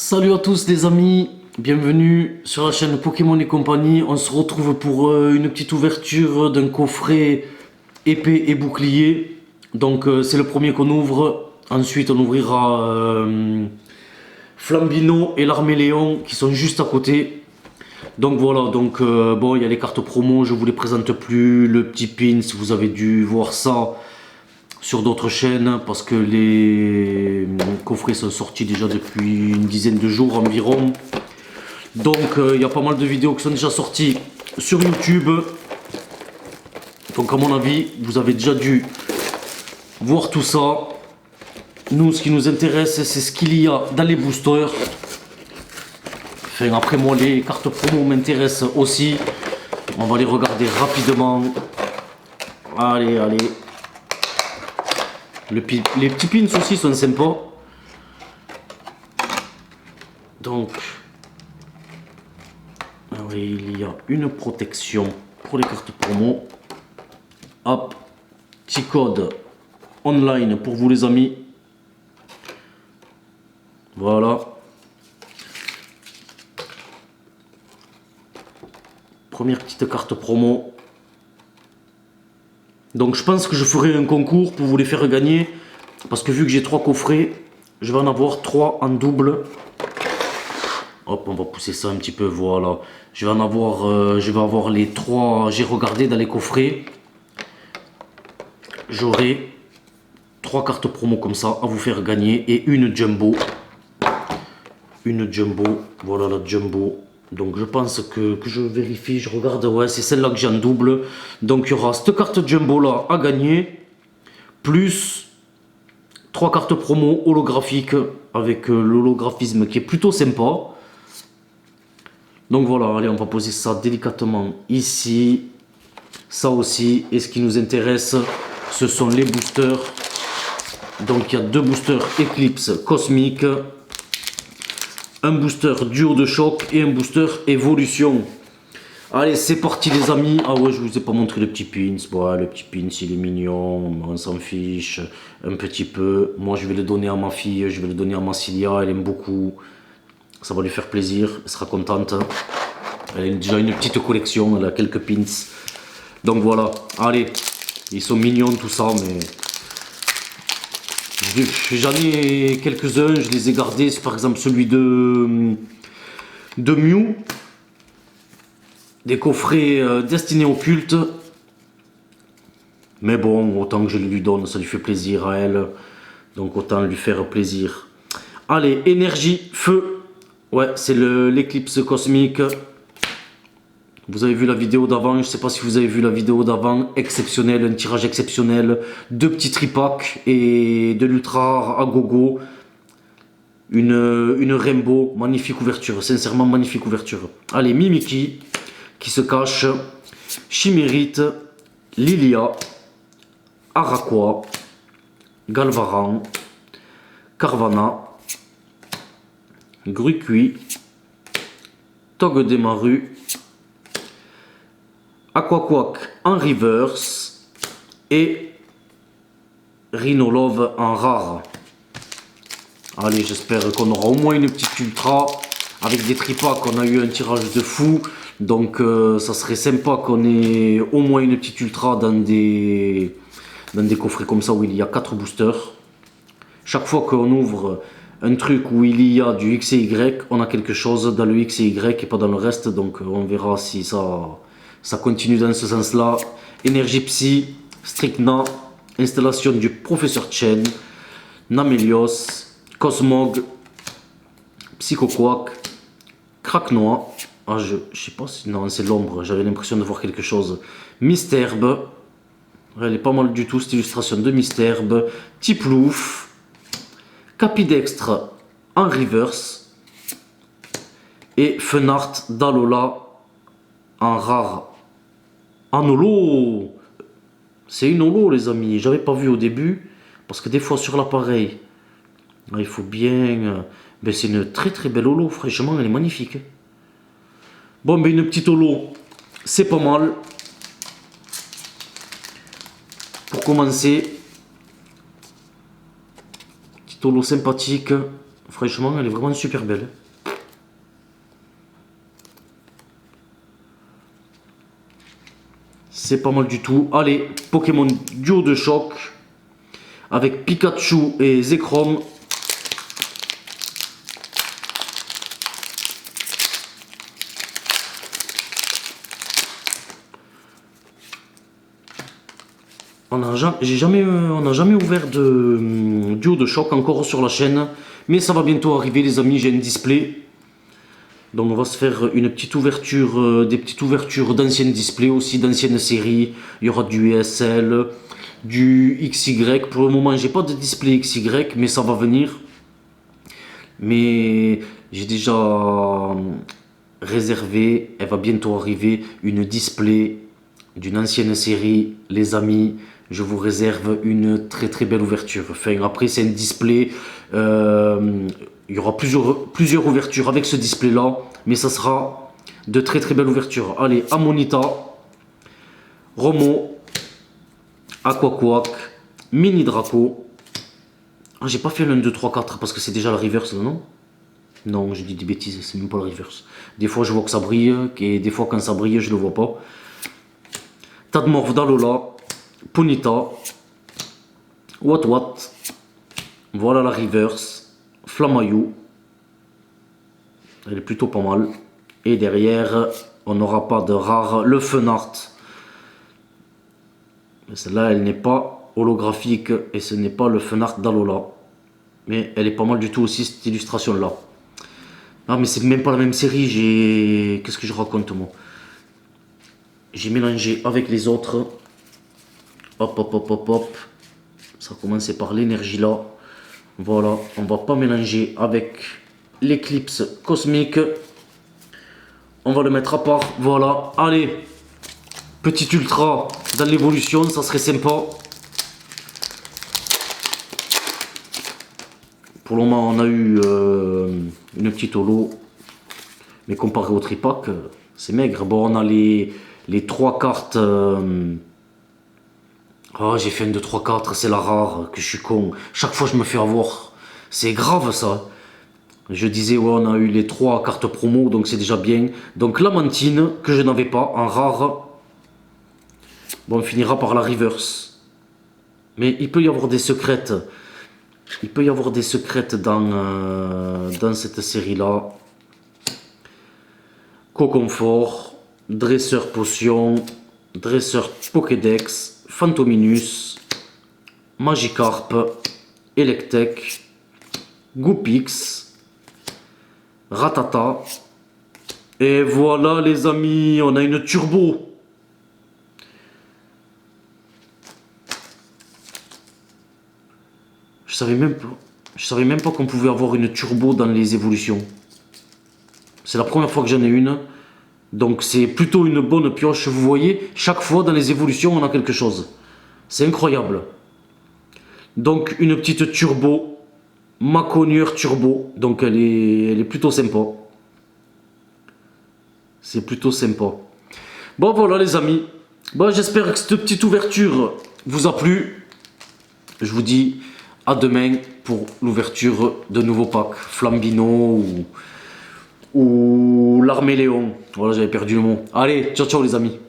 Salut à tous les amis, bienvenue sur la chaîne Pokémon et compagnie. On se retrouve pour une petite ouverture d'un coffret épée et bouclier. Donc c'est le premier qu'on ouvre. Ensuite on ouvrira Flambino et l'Arméléon qui sont juste à côté. Donc voilà, bon, il y a les cartes promo, je vous les présente plus. Le petit pins, vous avez dû voir ça sur d'autres chaînes parce que les coffrets sont sortis déjà depuis une dizaine de jours environ. Donc il y a pas mal de vidéos qui sont déjà sorties sur YouTube. Donc à mon avis, vous avez déjà dû voir tout ça. Nous, ce qui nous intéresse, c'est ce qu'il y a dans les boosters. Enfin, après moi, les cartes promo m'intéressent aussi. On va les regarder rapidement. Allez. Les petits pins aussi sont sympas. Donc, oui, il y a une protection pour les cartes promo. Hop, petit code online pour vous les amis. Voilà. Première petite carte promo. Donc je pense que je ferai un concours pour vous les faire gagner. Parce que vu que j'ai 3 coffrets, je vais en avoir 3 en double. Hop, on va pousser ça un petit peu, voilà. Je vais avoir les 3, j'ai regardé dans les coffrets. J'aurai 3 cartes promo comme ça à vous faire gagner et une jumbo. Une jumbo, voilà la jumbo. Donc je pense que je vérifie, je regarde, ouais c'est celle-là que j'ai en double. Donc il y aura cette carte jumbo là à gagner, plus 3 cartes promo holographiques avec l'holographisme qui est plutôt sympa. Donc voilà, allez on va poser ça délicatement ici. Ça aussi, et ce qui nous intéresse, ce sont les boosters. Donc il y a 2 boosters Eclipse cosmique. Un booster duo de choc et un booster évolution. Allez, c'est parti les amis. Ah ouais, je vous ai pas montré le petit pins. Bon, le petit pins, il est mignon, on s'en fiche un petit peu. Moi, je vais le donner à ma fille, je vais le donner à Massilia, elle aime beaucoup. Ça va lui faire plaisir, elle sera contente. Elle a déjà une petite collection, elle a quelques pins. Donc voilà, allez, ils sont mignons tout ça, mais... J'en ai quelques-uns, je les ai gardés. C'est par exemple celui de Mew. Des coffrets destinés au culte. Mais bon, autant que je lui donne, ça lui fait plaisir à elle. Donc autant lui faire plaisir. Allez, énergie, feu. Ouais, c'est l'éclipse cosmique. Vous avez vu la vidéo d'avant, je ne sais pas si vous avez vu la vidéo d'avant, exceptionnel, un tirage exceptionnel, 2 petits tripacks et de l'ultra rare à gogo, une rainbow, magnifique ouverture, sincèrement magnifique ouverture. Allez, Mimikyu qui se cache, Chimérite, Lilia, Araqua, Galvaran, Carvana, Grucui, Togedemaru, Aquaquack en reverse et Rhinolove en rare. Allez, j'espère qu'on aura au moins une petite ultra. Avec des tripacks, on a eu un tirage de fou. Donc ça serait sympa qu'on ait au moins une petite ultra dans des coffrets comme ça où il y a 4 boosters. Chaque fois qu'on ouvre un truc où il y a du X et Y, on a quelque chose dans le X et Y et pas dans le reste. Donc on verra si ça continue dans ce sens-là. Énergie Psy, Stricna, installation du Professeur Chen, Namelios, Cosmog, Psychoquack, Cracknois. Ah, je sais pas si... Non, c'est l'ombre, j'avais l'impression de voir quelque chose. Misterbe. Elle est pas mal du tout, cette illustration de Misterbe. Tiplouf. Capidextre en reverse. Et Fenart d'Alola en rare. En holo. C'est une holo les amis, j'avais pas vu au début. Parce que des fois sur l'appareil, il faut bien... Ben, c'est une très très belle holo, franchement elle est magnifique. Bon, ben une petite holo, c'est pas mal. Pour commencer, petite holo sympathique. Franchement, elle est vraiment super belle. C'est pas mal du tout. Allez, Pokémon duo de choc. Avec Pikachu et Zekrom. On n'a jamais ouvert de duo de choc encore sur la chaîne. Mais ça va bientôt arriver les amis, j'ai un display. Donc on va se faire une petite ouverture, des petites ouvertures d'anciennes displays aussi, d'anciennes séries. Il y aura du ESL, du XY. Pour le moment j'ai pas de display XY, mais ça va venir. Mais j'ai déjà réservé, elle va bientôt arriver, une display d'une ancienne série, les amis. Je vous réserve une très très belle ouverture. Enfin, après, c'est un display. Il y aura plusieurs ouvertures avec ce display là, mais ça sera de très très belles ouvertures. Allez, Amonita, Romo, Aquaquack, Mini Draco. Ah, j'ai pas fait le 1, 2, 3, 4 parce que c'est déjà la reverse, non? Non, je dis des bêtises, c'est même pas la reverse. Des fois, je vois que ça brille, et des fois, quand ça brille, je le vois pas. Tadmorph d'Alola, Ponyta, What. Voilà la reverse. Flamayou. Elle est plutôt pas mal. Et derrière, on n'aura pas de rare. Le Fenart. Mais celle-là, elle n'est pas holographique. Et ce n'est pas le Fenart d'Alola. Mais elle est pas mal du tout aussi, cette illustration-là. Ah, mais c'est même pas la même série. Qu'est-ce que je raconte, moi? J'ai mélangé avec les autres. Hop. Ça a commencé par l'énergie là. Voilà, on va pas mélanger avec l'éclipse cosmique. On va le mettre à part. Voilà, allez. Petit ultra dans l'évolution, ça serait sympa. Pour le moment, on a eu une petite holo. Mais comparé au tripack, c'est maigre. Bon, on a les 3 cartes. Oh, j'ai fait une de 3 4, c'est la rare, que je suis con. Chaque fois, je me fais avoir. C'est grave, ça. Je disais, ouais, on a eu les 3 cartes promo, donc c'est déjà bien. Donc, la mantine, que je n'avais pas, en rare. Bon, on finira par la reverse. Mais il peut y avoir des secrètes. Il peut y avoir des secrètes dans cette série-là. Coconfort, Dresseur Potion, Dresseur Pokédex, Phantominus, Magikarp, Electek, Goopix, Ratata. Et voilà les amis, on a une turbo. Je savais même pas qu'on pouvait avoir une turbo dans les évolutions. C'est la première fois que j'en ai une. Donc c'est plutôt une bonne pioche. Vous voyez, chaque fois dans les évolutions, on a quelque chose. C'est incroyable. Donc une petite turbo. Maconieur turbo. Donc elle est plutôt sympa. C'est plutôt sympa. Bon voilà les amis. Bon, j'espère que cette petite ouverture vous a plu. Je vous dis à demain pour l'ouverture de nouveaux packs. Flambino ou l'Armée Léon. Voilà, j'avais perdu le mot. Allez, ciao ciao les amis.